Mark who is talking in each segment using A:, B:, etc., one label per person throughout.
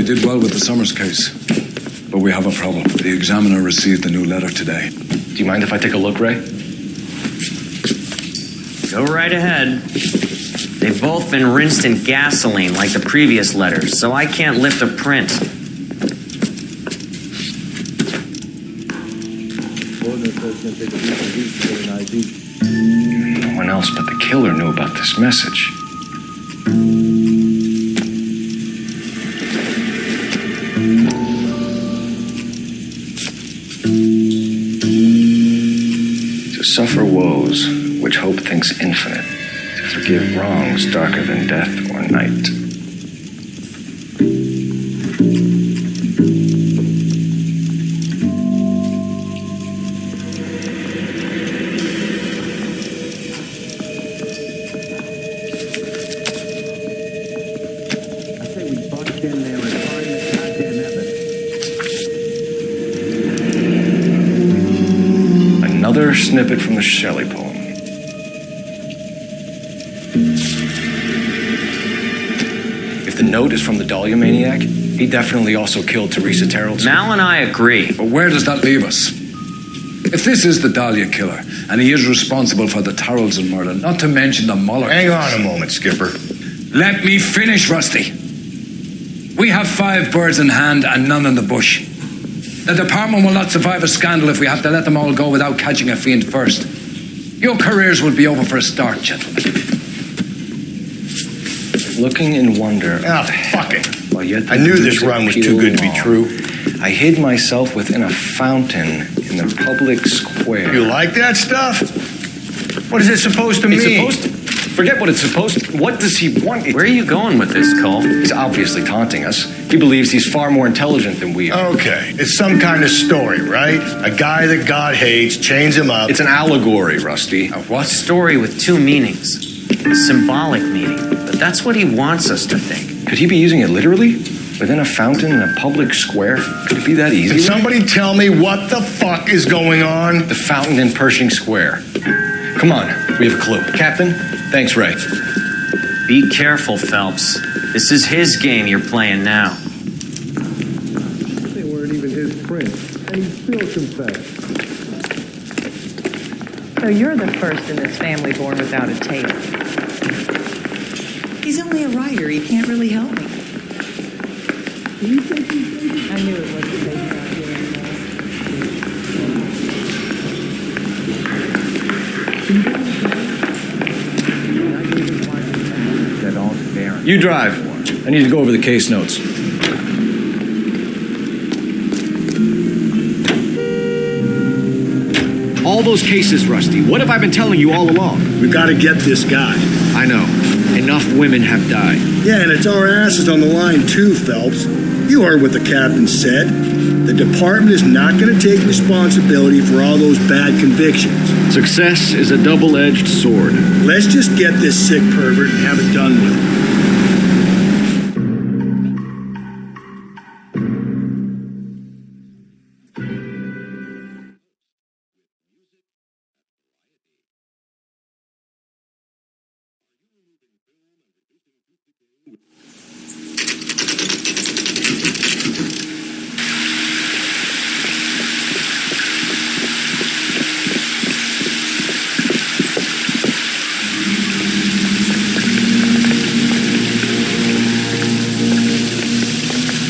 A: you did well with the Summers case. But we have a problem. The examiner received a new letter today.
B: Do you mind if I take a look, Ray?
C: Go right ahead. They've both been rinsed in gasoline like the previous letters, so I can't lift a print.
B: No one else but the killer knew about this message. To suffer woes which hope thinks infinite, to forgive wrongs darker than death or night. Another snippet from the Shelley poem. If the note is from the Dahlia maniac, he definitely also killed Teresa Terrell's.
C: Mal and I agree.
A: But where does that leave us? If this is the Dahlia killer, and he is responsible for the Tarrelson murder, not to mention the Muller...
D: Hang on a moment, Skipper.
A: Let me finish, Rusty. We have 5 birds in hand and none in the bush. The department will not survive a scandal if we have to let them all go without catching a fiend first. Your careers will be over for a start, gentlemen.
B: Looking in wonder...
D: Ah, fuck it.
B: While yet
D: I knew this run was too good to be true.
B: I hid myself within a fountain in the public square.
D: You like that stuff? What is it supposed to mean?
B: It's supposed to... Forget what it's supposed to... What does he want?
C: Where are you going with this, Cole?
B: He's obviously taunting us. He believes he's far more intelligent than we are.
D: Okay, it's some kind of story, right? A guy that God hates, chains him up.
B: It's an allegory, Rusty.
C: A what? Story with 2 meanings. A symbolic meaning. But that's what he wants us to think.
B: Could he be using it literally? Within a fountain in a public square? Could it be that easy?
D: Can somebody tell me what the fuck is going on?
B: The fountain in Pershing Square. Come on, we have a clue. Captain, thanks, Ray.
C: Be careful, Phelps. This is his game you're playing now.
E: They weren't even his prints, and he still confessed.
F: So you're the first in this family born without a tail.
G: He's only a writer. He can't really help me.
F: I knew it wasn't baby out here anymore.
B: You drive. I need to go over the case notes. All those cases, Rusty. What have I been telling you all along?
D: We gotta get this guy.
B: I know. Enough women have died.
D: Yeah, and it's our asses on the line too, Phelps. You heard what the captain said. The department is not going to take responsibility for all those bad convictions.
B: Success is a double-edged sword.
D: Let's just get this sick pervert and have it done with.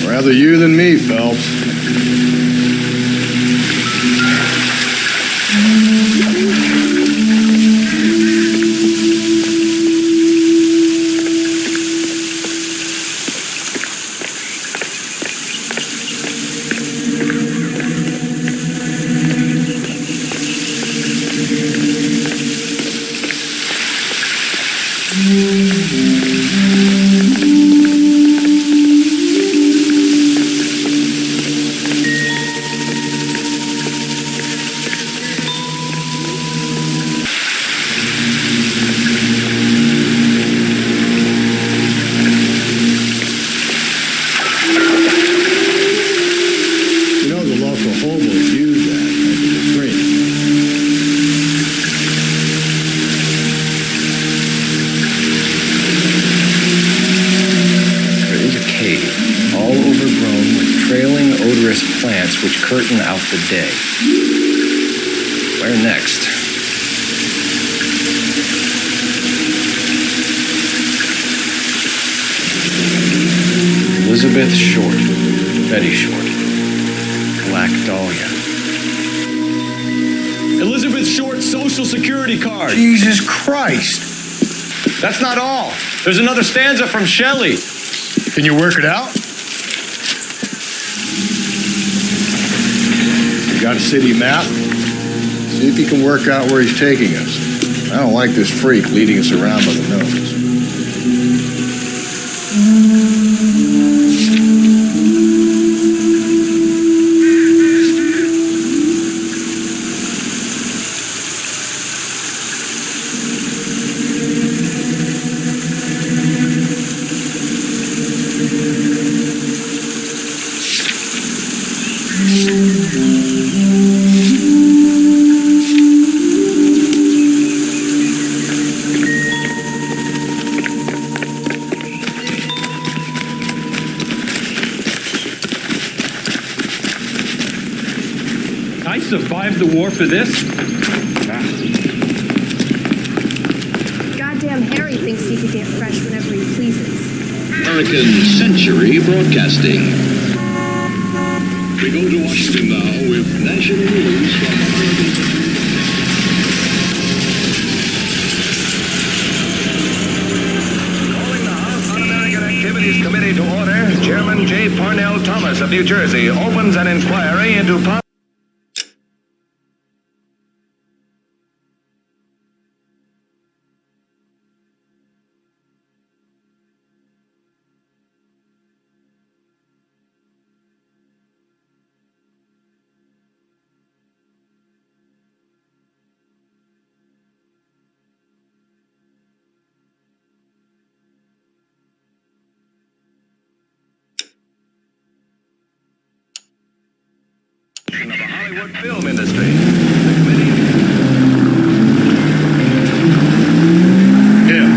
D: Rather you than me, Phelps.
B: events which curtain out the day. Where next? Elizabeth Short, Betty Short, Black Dahlia.
H: Elizabeth Short's Social Security card.
D: Jesus Christ.
H: That's not all. There's another stanza from Shelley.
D: Can you work it out? You got a city map? See if you can work out where he's taking us. I don't like this freak leading us around by the nose.
H: I survived the war for this.
I: Goddamn Harry thinks he can get fresh whenever he pleases.
J: American Century Broadcasting. We go to Washington now with national news from
K: Calling the House Un-American Activities Committee to order, Chairman J. Parnell Thomas of New Jersey opens an inquiry into of the Hollywood film industry. The committee...
D: Him.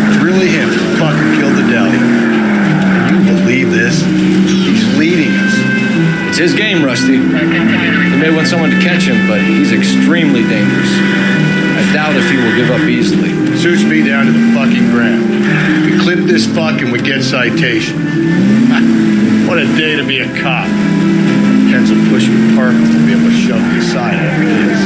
D: It's really him who fucking killed the deli. Can you believe this? He's leading us.
B: It's his game, Rusty. He may want someone to catch him, but he's extremely dangerous. I doubt if he will give up easily.
D: Suits me down to the fucking ground. We clip this fuck and we get citation. What a day to be a cop. Pencil pushing departments to be able to shove me aside after this.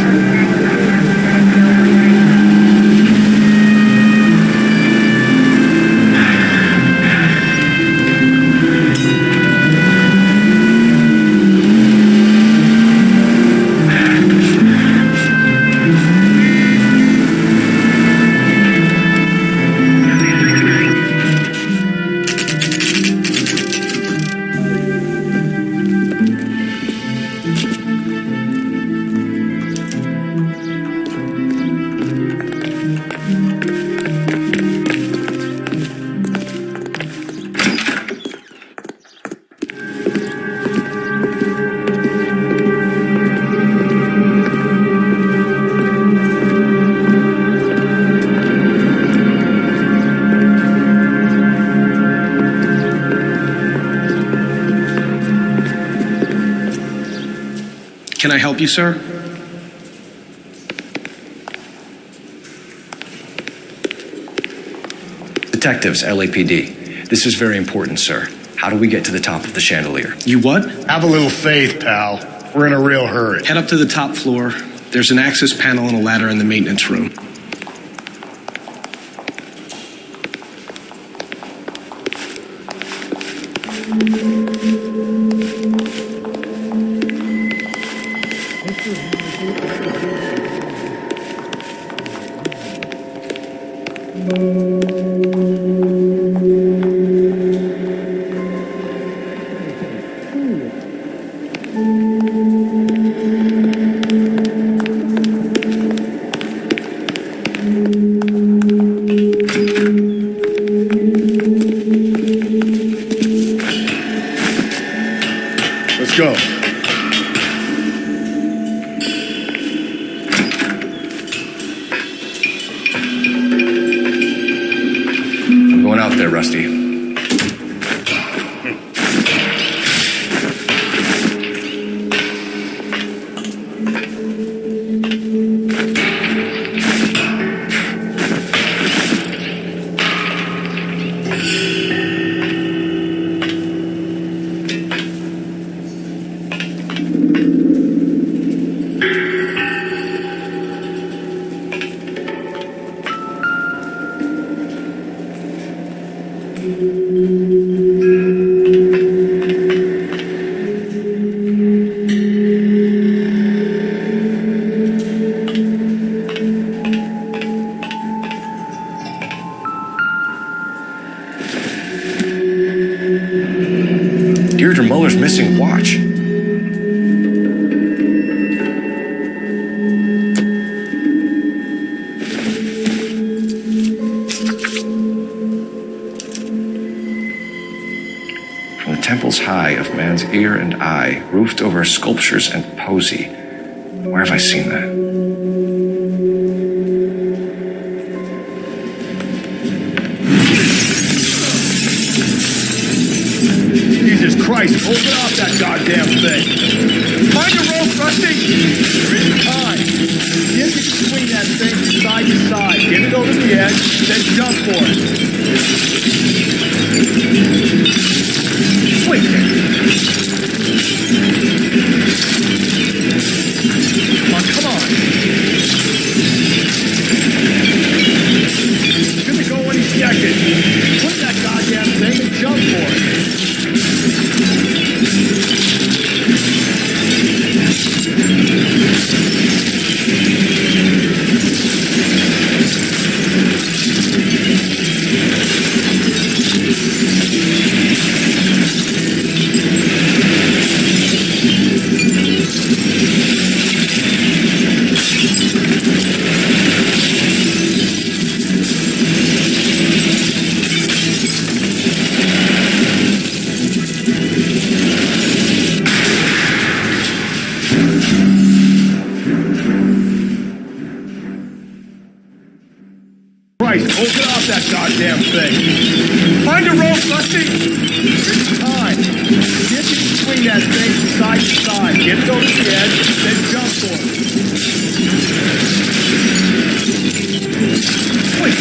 H: Can I help you, sir?
B: Detectives, LAPD. This is very important, sir. How do we get to the top of the chandelier?
H: You what?
D: Have a little faith, pal. We're in a real hurry.
H: Head up to the top floor. There's an access panel and a ladder in the maintenance room.
D: Let's go.
B: I'm going out there, Rusty. Deirdre Muller's missing watch. From the temples high of man's ear and eye, roofed over sculptures and poesy. Where have I seen that?
D: Jesus Christ, open up that goddamn thing. Find a rope, Rusty. There isn't time. Get to swing that thing from side to side. Get it over the edge, then jump for it. Swing it. Come on. It's gonna go any second. Swing that goddamn thing and jump for it. Christ, open up that goddamn thing. Find a rope, Rusty. There's time. Get to swing that thing from side to side. Get it over the edge, then jump for it. Wait.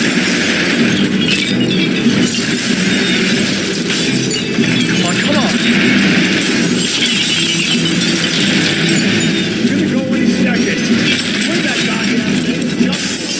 D: Come on. It's gonna go any second. Swing that goddamn thing and jump for it.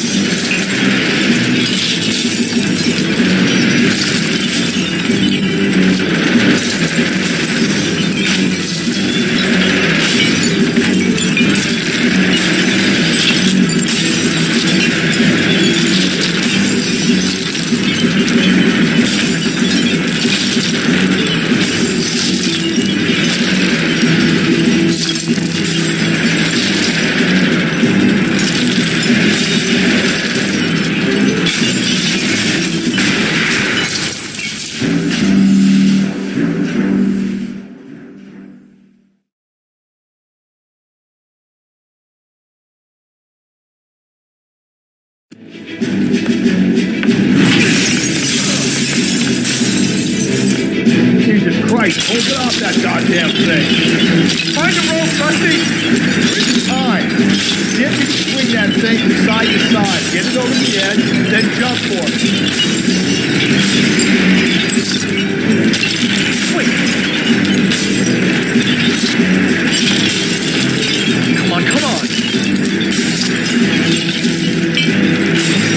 D: Jesus Christ, open up that goddamn thing. Find a rope, Rusty. There's time. Get to swing that thing from side to side. Get it over the edge, then jump for it. Wait. Come on.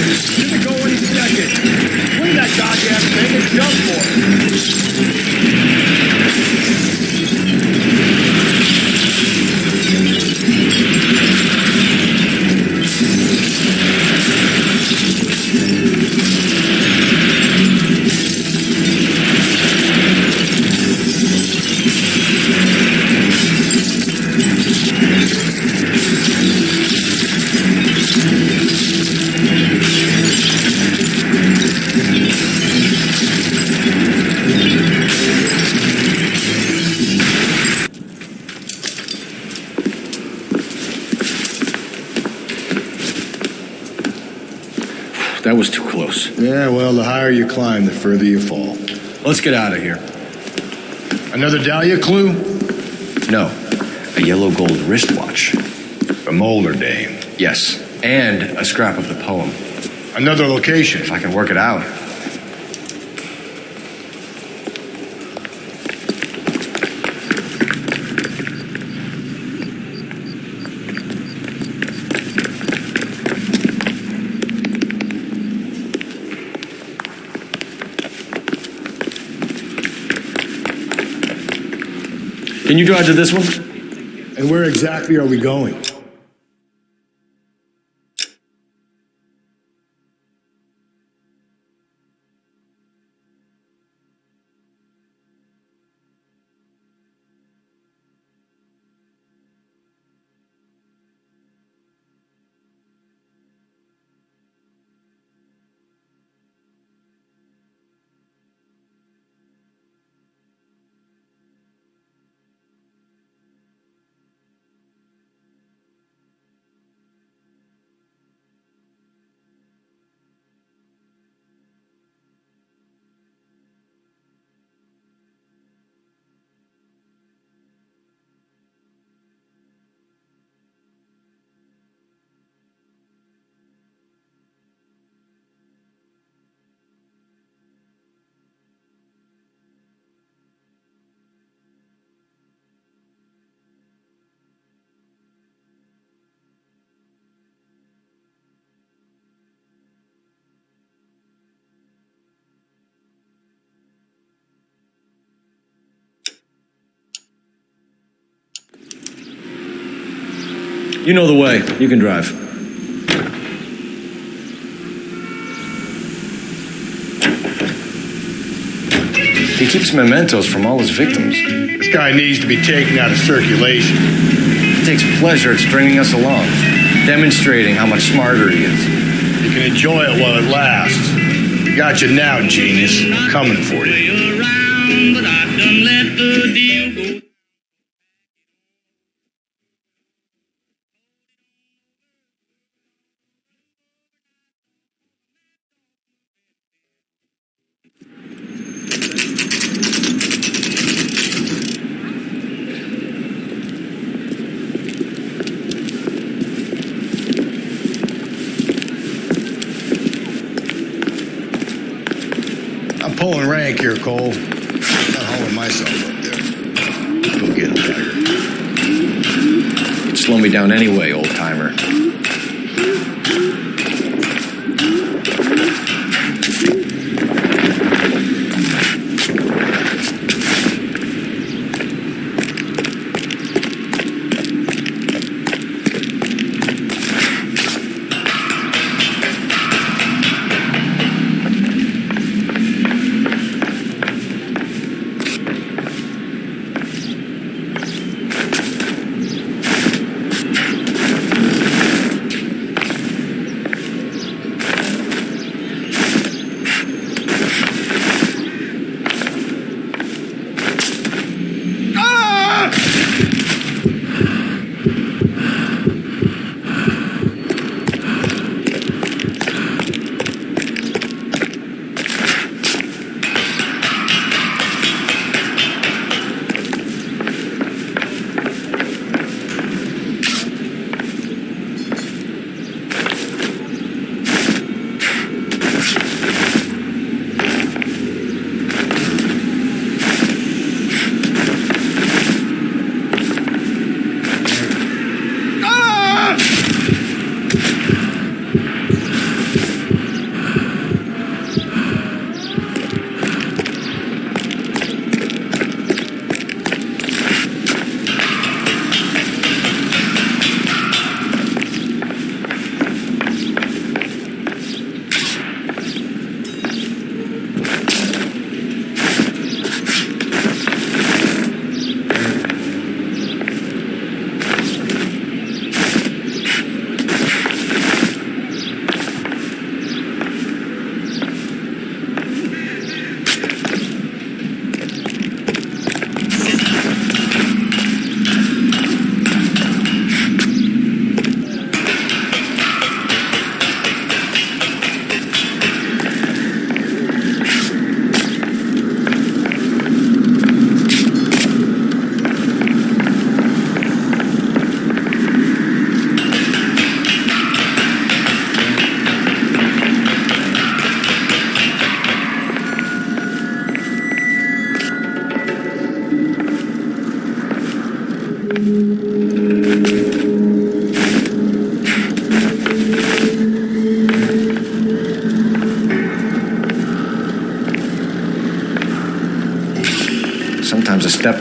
D: It's gonna go any second. Swing that goddamn thing and jump for it.
B: That was too close.
D: Yeah, well, the higher you climb, the further you fall.
B: Let's get out of here.
D: Another Dahlia clue?
B: No, a yellow gold wristwatch.
D: A Molder dame.
B: Yes, and a scrap of the poem.
D: Another location.
B: If I can work it out. Can you drive to this one?
D: And where exactly are we going?
B: You know the way. You can drive. He keeps mementos from all his victims.
D: This guy needs to be taken out of circulation.
B: He takes pleasure at stringing us along, demonstrating how much smarter he is.
D: You can enjoy it while it lasts. Got you now, genius. Coming for you. I'm pulling rank here, Cole. Not hauling myself up there. Go get him, Tiger.
B: You'd slow me down anyway, old-timer.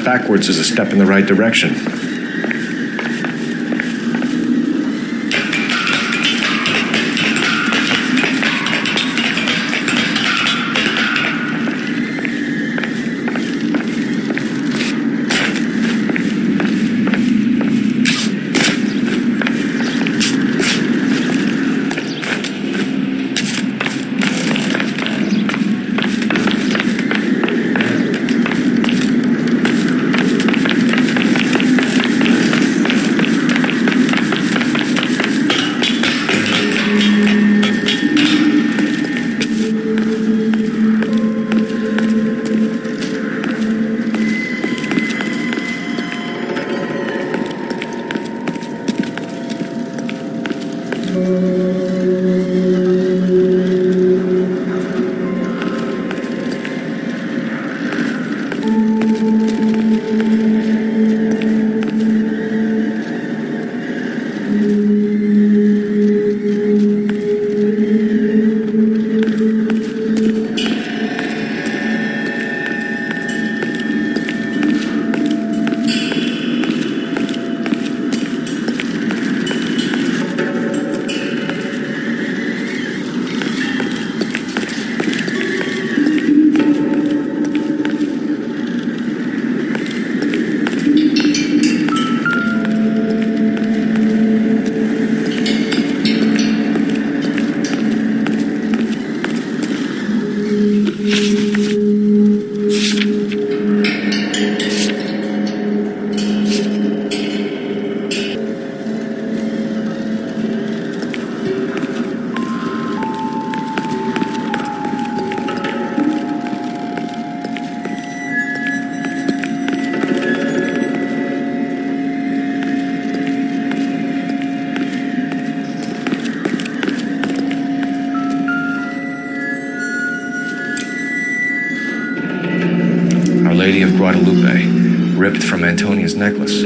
B: backwards is a step in the right direction. Lady of Guadalupe, ripped from Antonia's necklace.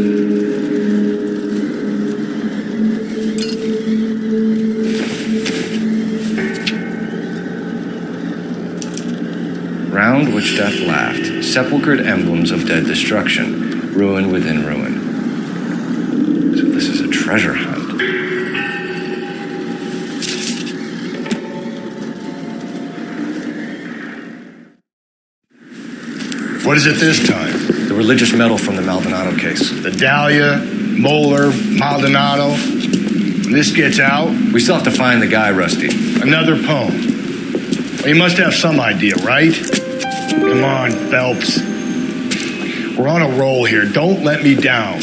B: Round which death laughed, sepulchred emblems of dead destruction, ruin within ruin. So this is a treasure hunt.
D: What is it this time?
B: The religious medal from the Maldonado case.
D: The Dahlia, Moeller, Maldonado. When this gets out...
B: We still have to find the guy, Rusty.
D: Another poem. Well, you must have some idea, right? Come on, Phelps. We're on a roll here. Don't let me down.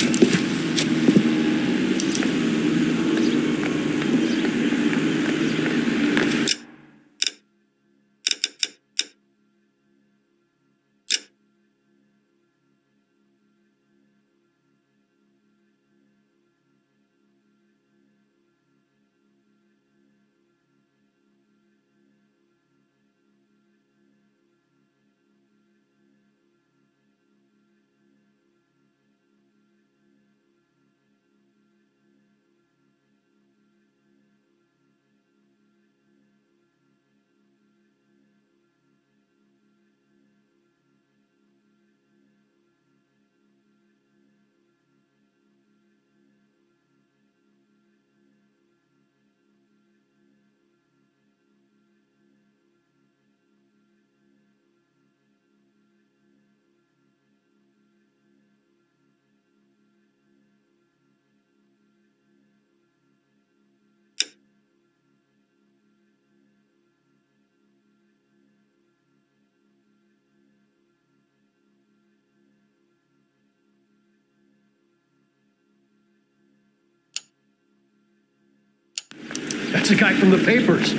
H: That's the guy from the papers.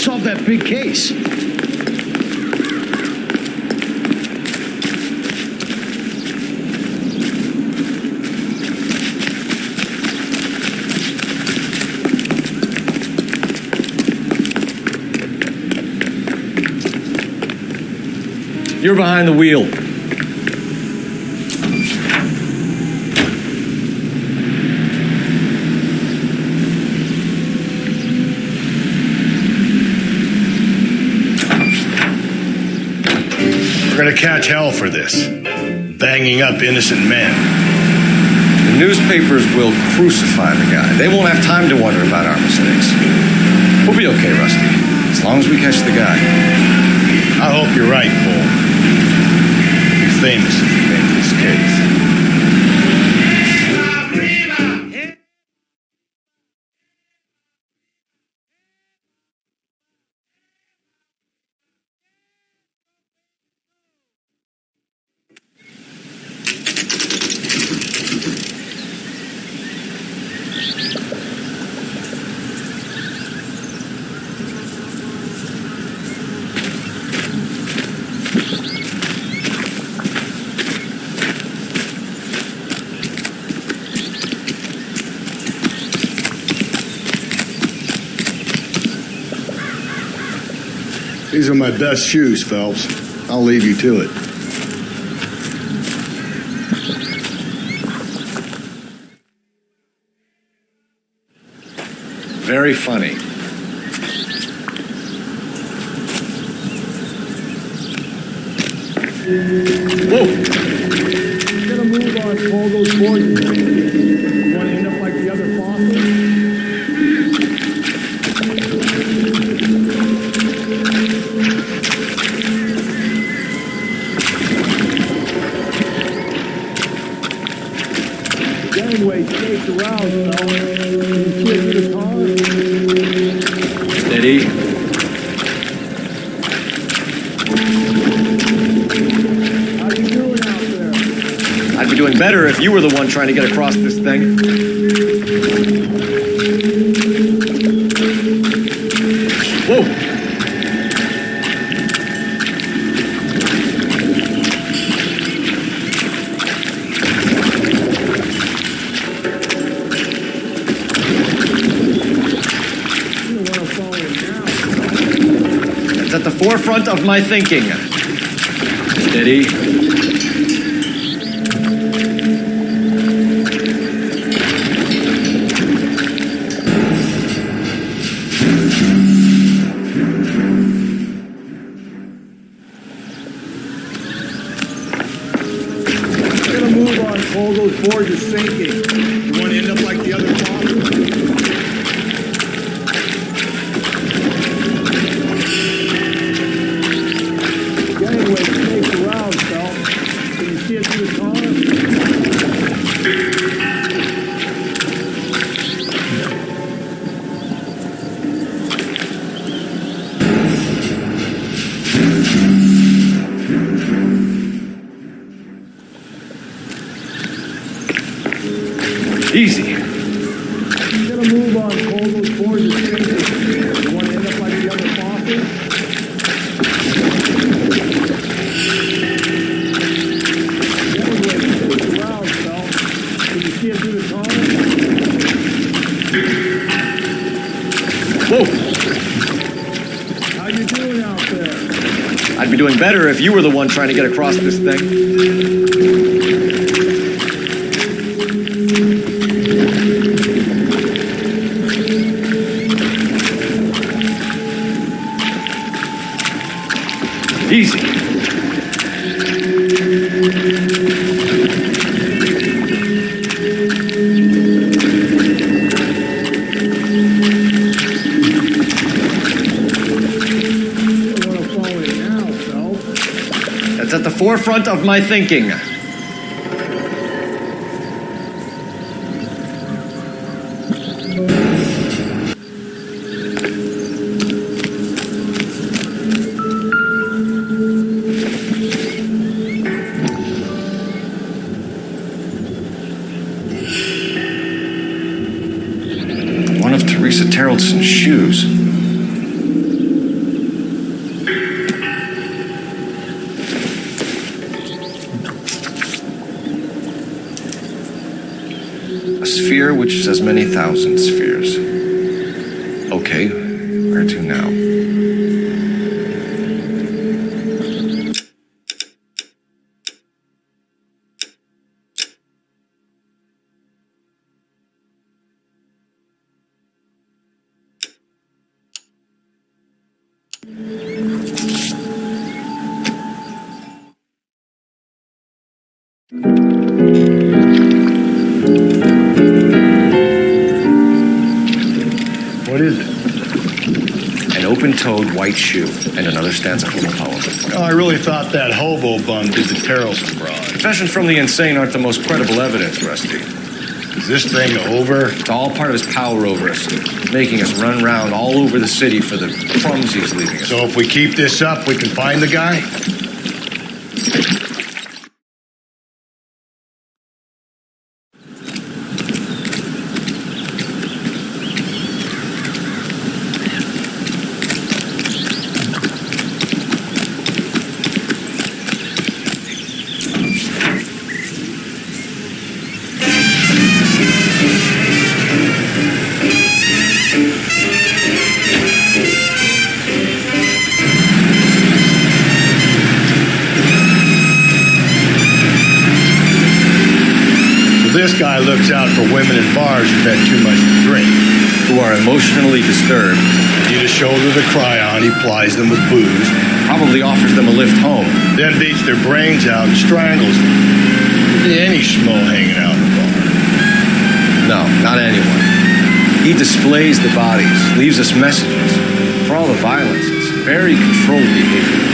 H: Solved that big case.
B: You're behind the wheel.
D: We're gonna catch hell for this. banging up innocent men.
B: The newspapers will crucify the guy. They won't have time to wonder about our mistakes. We'll be okay, Rusty, as long as we catch the guy.
D: I hope you're right, Cole. You'll be famous if you make this case. These are my best shoes, Phelps. I'll leave you to it.
B: Very funny. Whoa!
H: Get a move on, Paul. Those boys. You want to end up like the other bosses? Gangway stakes around, fella. Can you see it through the car?
B: Steady.
H: How you doing out there?
B: I'd be doing better if you were the one trying to get across this thing. Whoa! It's at the forefront of my thinking. Steady.
H: Get a move on, Paul. Those boards are sinking. You want to end up like the other bosses? Gangway snakes around, Phelps. Can you see it through the car?
B: Easy.
H: Get a move on, Cole. Those boards are sinking. You want to end up like the other bosses? Gangway snakes around, Phelps. Can you see it through the car?
B: Whoa!
H: How you doing out there?
B: I'd be doing better if you were the one trying to get across this thing. Easy. That's at the forefront of my thinking. One of Teresa Terreldson's shoes. A sphere which is as many thousand spheres. Okay, where to now?
D: What is it?
B: An open-toed white shoe and another stanza from a poem.
D: Oh, I really thought that hobo bum did the Terrelson broad.
B: Confessions from the insane aren't the most credible evidence, Rusty.
D: Is this thing over?
B: It's all part of his power over us, making us run round all over the city for the crumbs he's leaving us.
D: So if we keep this up, we can find the guy? This guy looks out for women in bars who've had too much to drink.
B: Who are emotionally disturbed.
D: Need a shoulder to cry on, he plies them with booze.
B: Probably offers them a lift home.
D: Then beats their brains out and strangles them. Any schmo hanging out in the bar.
B: No, not anyone. He displays the bodies, leaves us messages. For all the violence, it's very controlled behavior.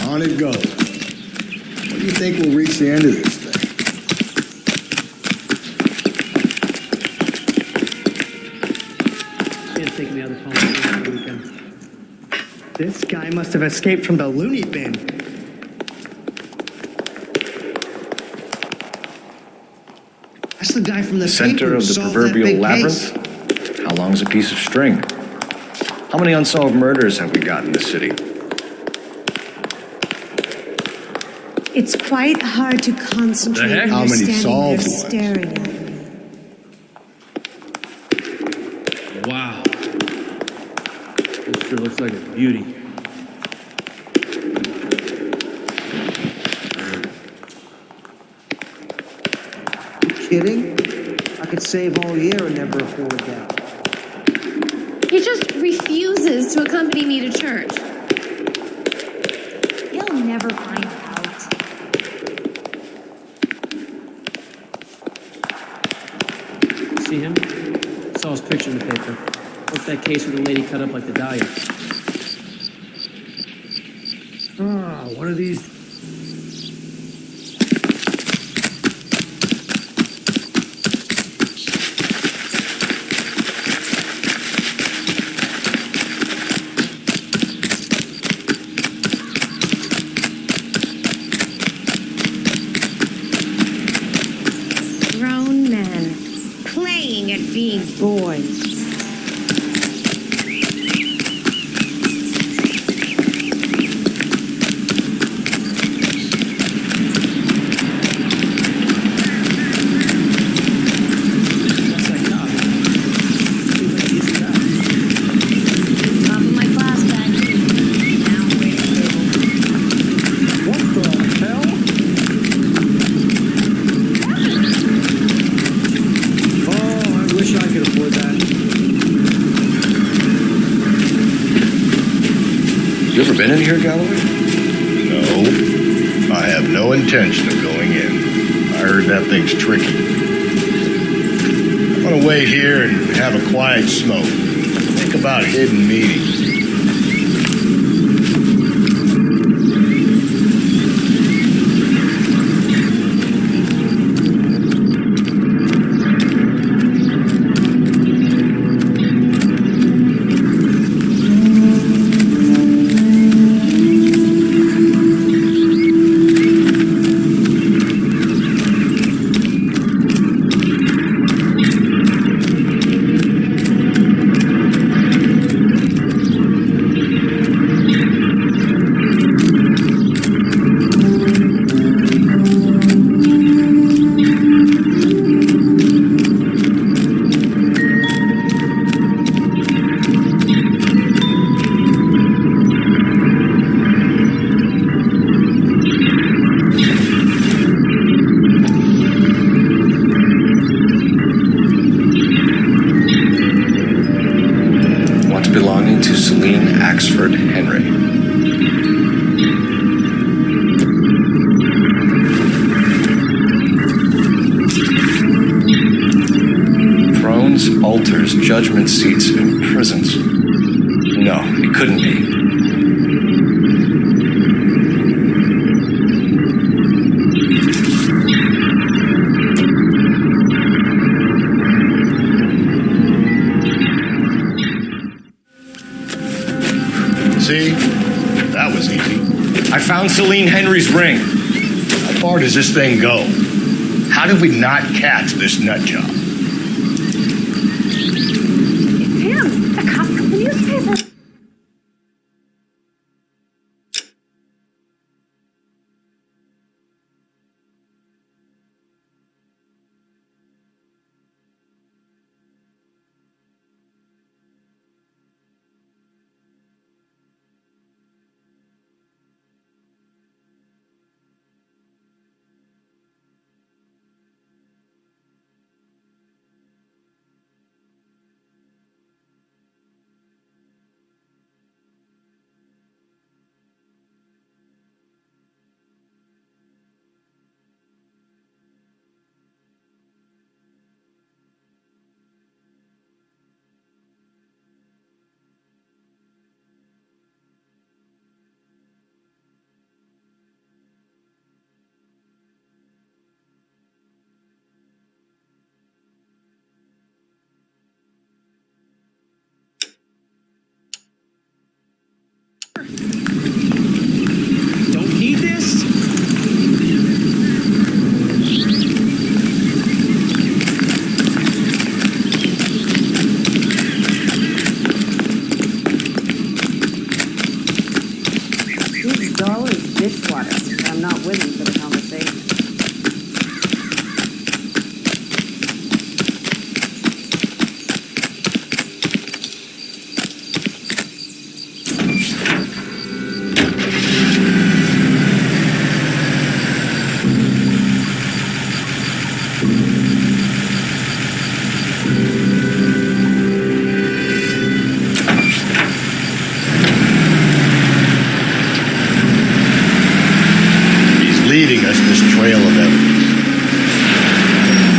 D: On it goes. When do you think we'll reach the end of this thing?
L: Can't take me out of home for the weekend. This guy must have escaped from the loony bin. That's the guy from the
B: Center of the proverbial labyrinth? How long's a piece of string? How many unsolved murders have we got in this city?
I: It's quite hard to concentrate when
D: How
I: you're
D: many
I: standing
D: solved
I: there
D: ones?
I: staring at me.
H: Wow. This sure looks like a beauty.
L: Kidding? I could save all year and never afford that.
I: He just refuses to accompany me to church. He'll never find out.
H: See him? Saw his picture in the paper. Worked that case with a lady cut up like the Dahlia. Ah, what are these?
I: Grown men playing at being boys.
H: That's like God. Seems like an easy guy.
I: Top of my class bench. Now I'm waiting table.
H: What the hell? Oh, I wish I could afford that.
B: You ever been in here, Galloway?
D: No. I have no intention of going in. I heard that thing's tricky. I'm gonna wait here and have a quiet smoke. Think about hidden meetings.
B: belonging to Celine Axford Henry. Thrones, altars, judgment seats, and prisons. No, it couldn't be.
D: See? That was easy.
B: I found Celine Henry's ring.
D: How far does this thing go? How did we not catch this nut job?
I: It's him, the cop from the newspaper.
L: Don't need this?
F: He's dull as dishwater, but I'm not with him for the conversation.
D: Leading us this trail of evidence.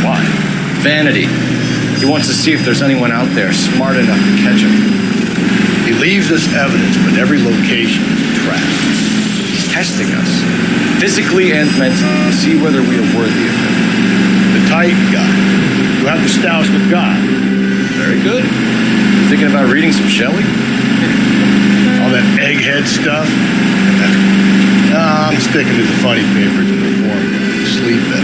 D: Why?
B: Vanity. He wants to see if there's anyone out there smart enough to catch him.
D: He leaves us evidence, but every location is a trap.
B: He's testing us, physically and mentally, to see whether we are worthy of him.
D: The Titan guy. You have the stoush with God.
B: Very good. You thinking about reading some Shelley?
D: All that egghead stuff. I'm sticking to the funny papers and the form. Sleep better.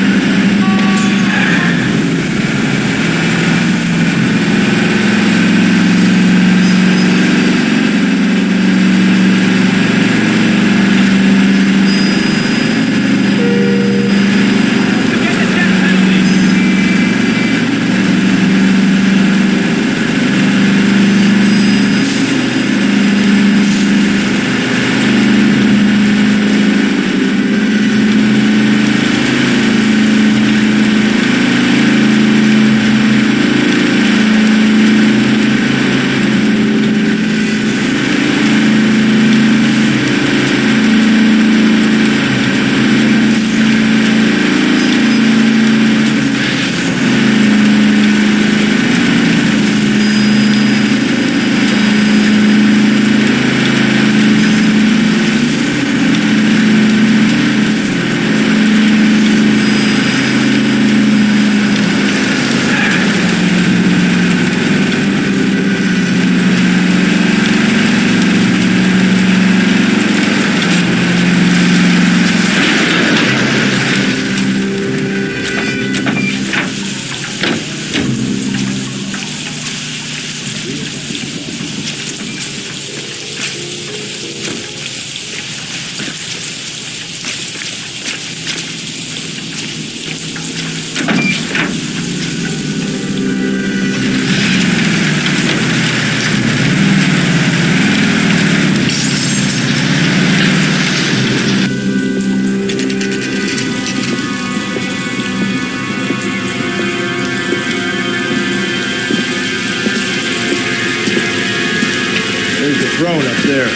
D: drone up there.
E: Now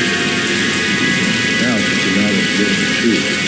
E: it's just a matter of getting the truth.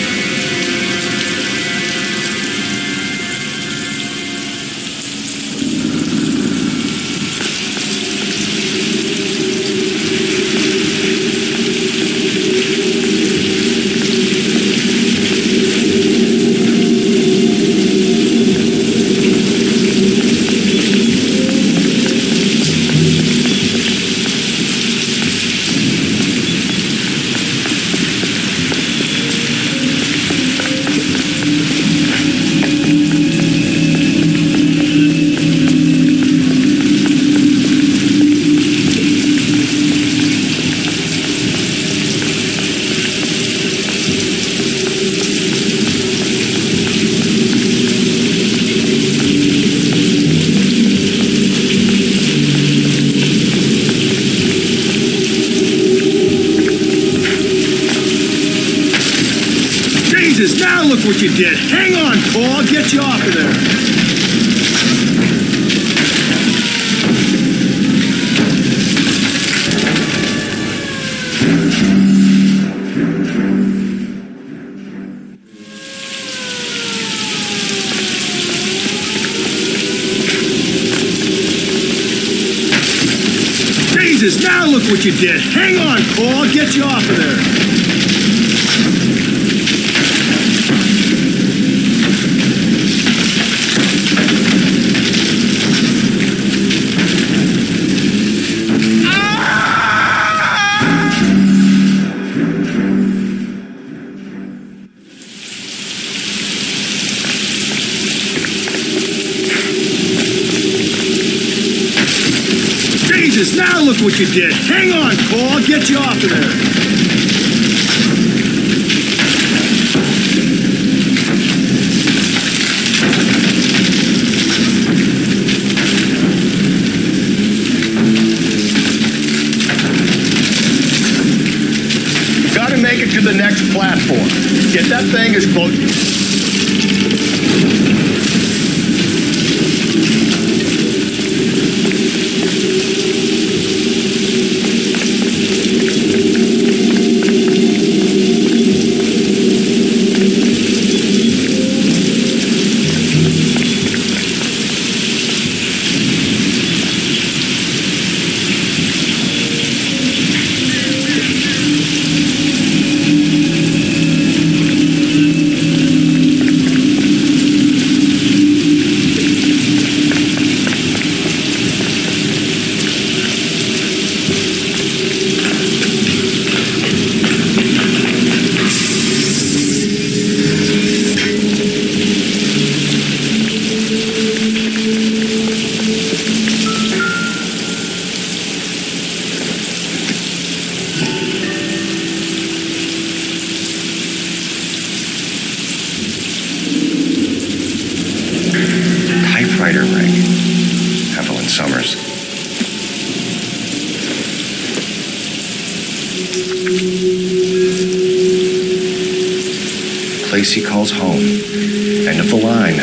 D: Now look what you did. Hang on, Paul. I'll get you off of there. Jesus, now look what you did. Hang on, Paul. I'll get you off of there. Now look what you did. Hang on, Paul. I'll get you off of there. Got to make it to the next platform. Get that thing as close.
B: Typewriter ring. Evelyn Summers. Place he calls home. End of the line.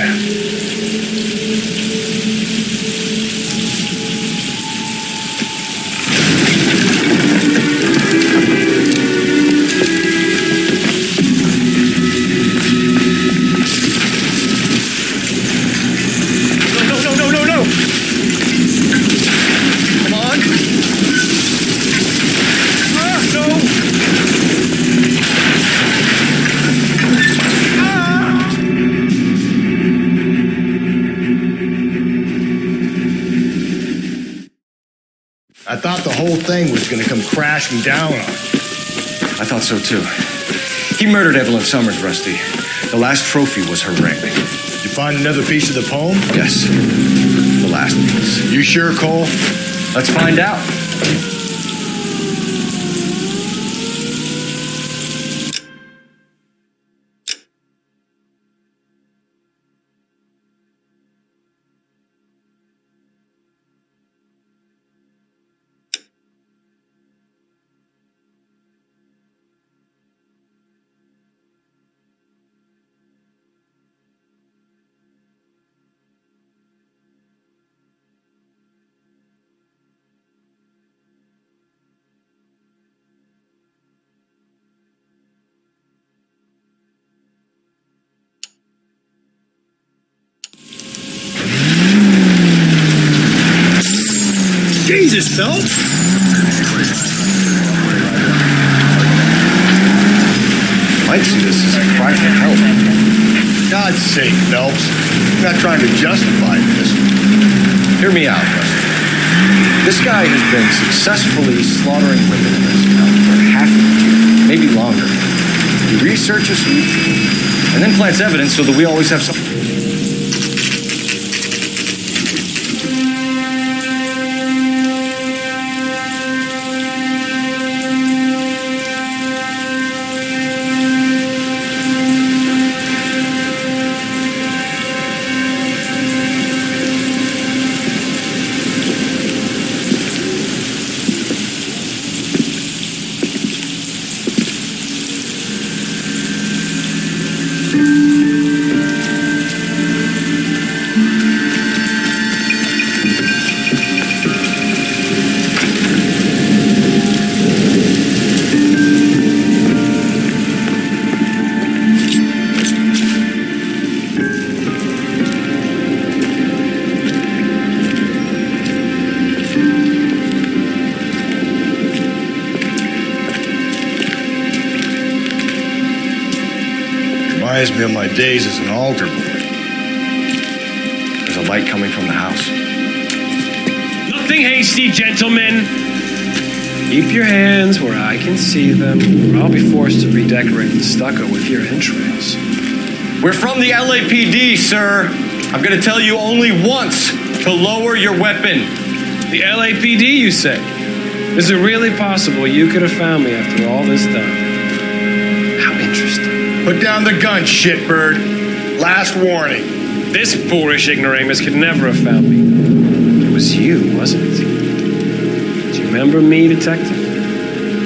D: I thought the whole thing was going to come crashing down on us.
B: I thought so too. He murdered Evelyn Summers, Rusty. The last trophy was her ring.
D: Did you find another piece of the poem?
B: Yes. The last piece.
D: You sure, Cole?
B: Let's find out.
D: Phelps?
B: Might see this as a cry for help.
D: God's sake, Phelps. I'm not trying to justify this.
B: Hear me out, Rusty. This guy has been successfully slaughtering women in this town for half a year, maybe longer. He researches who, and then plants evidence so that we always have something.
D: Reminds me of my days as an altar boy.
B: There's a light coming from the house.
H: Nothing hasty, gentlemen. Keep your hands where I can see them, or I'll be forced to redecorate the stucco with your entrails.
B: We're from the LAPD, sir. I'm going to tell you only once to lower your weapon.
H: The LAPD, you say? Is it really possible you could have found me after all this time? How interesting.
D: Put down the gun, shitbird. Last warning.
H: This boorish ignoramus could never have found me. It was you, wasn't it? Do you remember me, detective?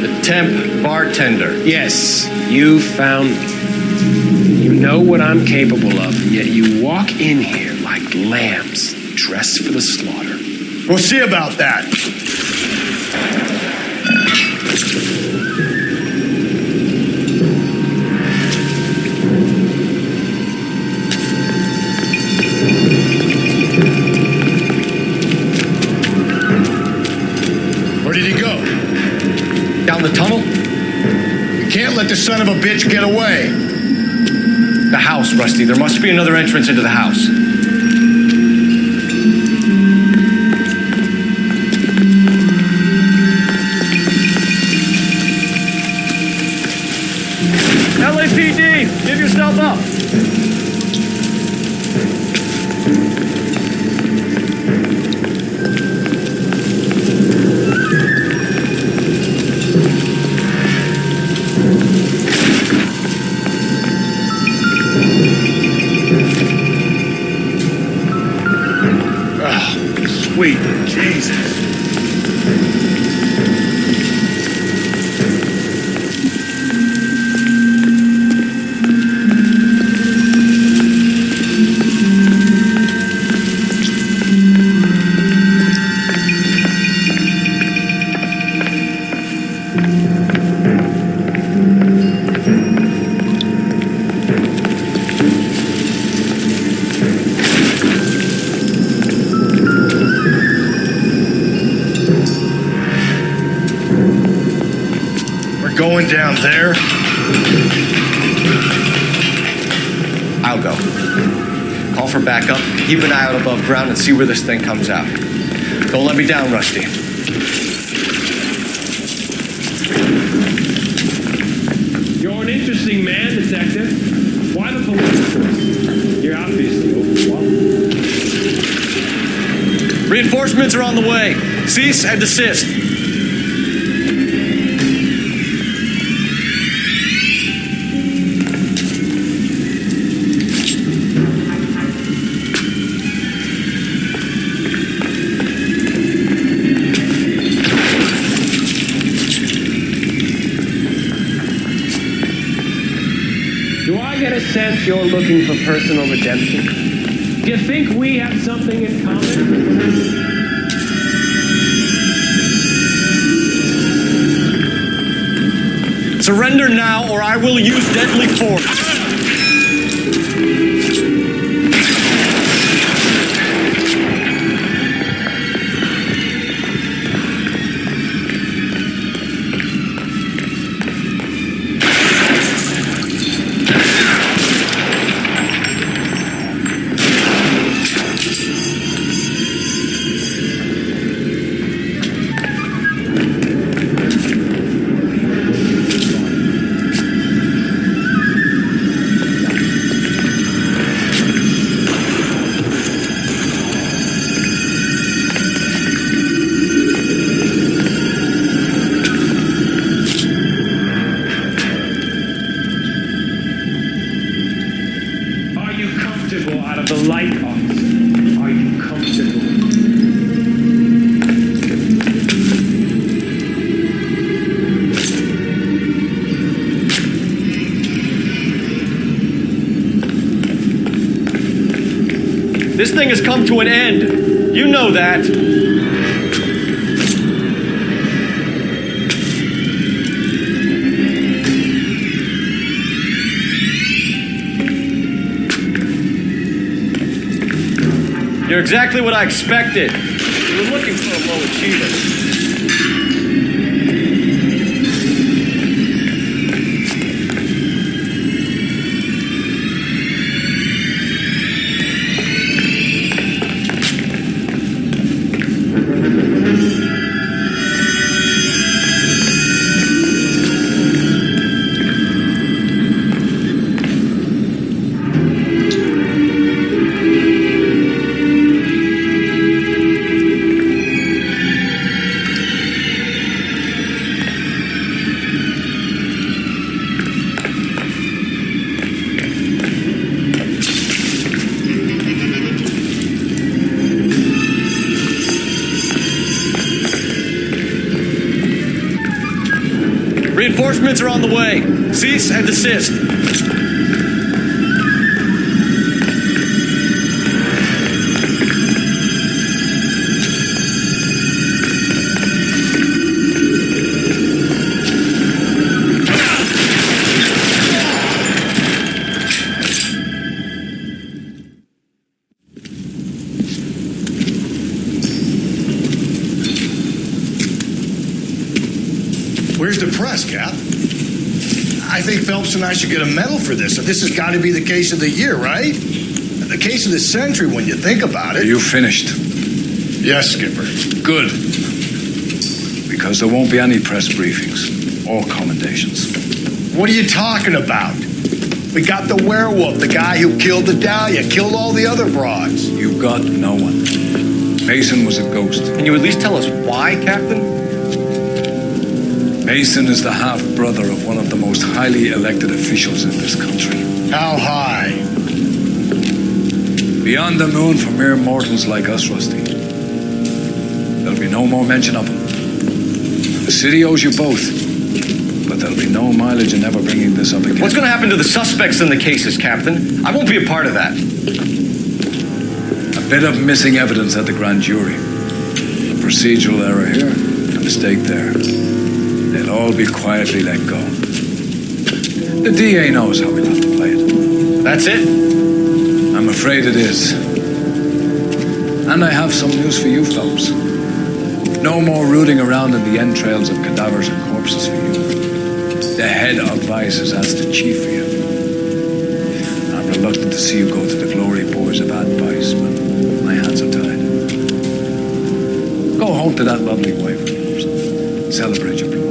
B: The temp bartender.
H: Yes, you found me. You know what I'm capable of, and yet you walk in here like lambs dressed for the slaughter.
D: We'll see about that. Where did he go?
B: Down the tunnel?
D: You can't let the son of a bitch get away.
B: The house, Rusty. There must be another entrance into the house.
H: LAPD, give yourself up.
D: Sweet Jesus. Going down there?
B: I'll go. Call for backup, keep an eye out above ground, and see where this thing comes out. Don't let me down, Rusty.
H: You're an interesting man, detective. Why the police force? You're obviously overwhelmed.
B: Reinforcements are on the way. Cease and desist.
H: Sense you're looking for personal redemption? Do you think we have something in common?
B: Surrender now, or I will use deadly force. This thing has come to an end. You know that. You're exactly what I expected. You were looking for a low achiever. Reinforcements are on the way. Cease and desist.
D: Where's the press, Cap? I think Phelps and I should get a medal for this. This has got to be the case of the year, right? The case of the century when you think about it.
A: Are you finished?
D: Yes, Skipper.
A: Good. Because there won't be any press briefings or commendations.
D: What are you talking about? We got the werewolf, the guy who killed the Dahlia, killed all the other broads.
A: You got no one. Mason was a ghost.
B: Can you at least tell us why, Captain?
A: Mason is the half-brother of one of the most highly elected officials in this country.
D: How high?
A: Beyond the moon for mere mortals like us, Rusty. There'll be no more mention of him. The city owes you both, but there'll be no mileage in ever bringing this up again.
B: What's going to happen to the suspects in the cases, Captain? I won't be a part of that.
A: A bit of missing evidence at the grand jury. A procedural error here, a mistake there. They'll all be quietly let go. The DA knows how we'll have to play it.
B: That's it?
A: I'm afraid it is. And I have some news for you, Phelps. No more rooting around in the entrails of cadavers and corpses for you. The head of Vice has asked the chief for you. I'm reluctant to see you go to the glory boards of Vice, but my hands are tied. Go home to that lovely wife of yours. Celebrate your promotion.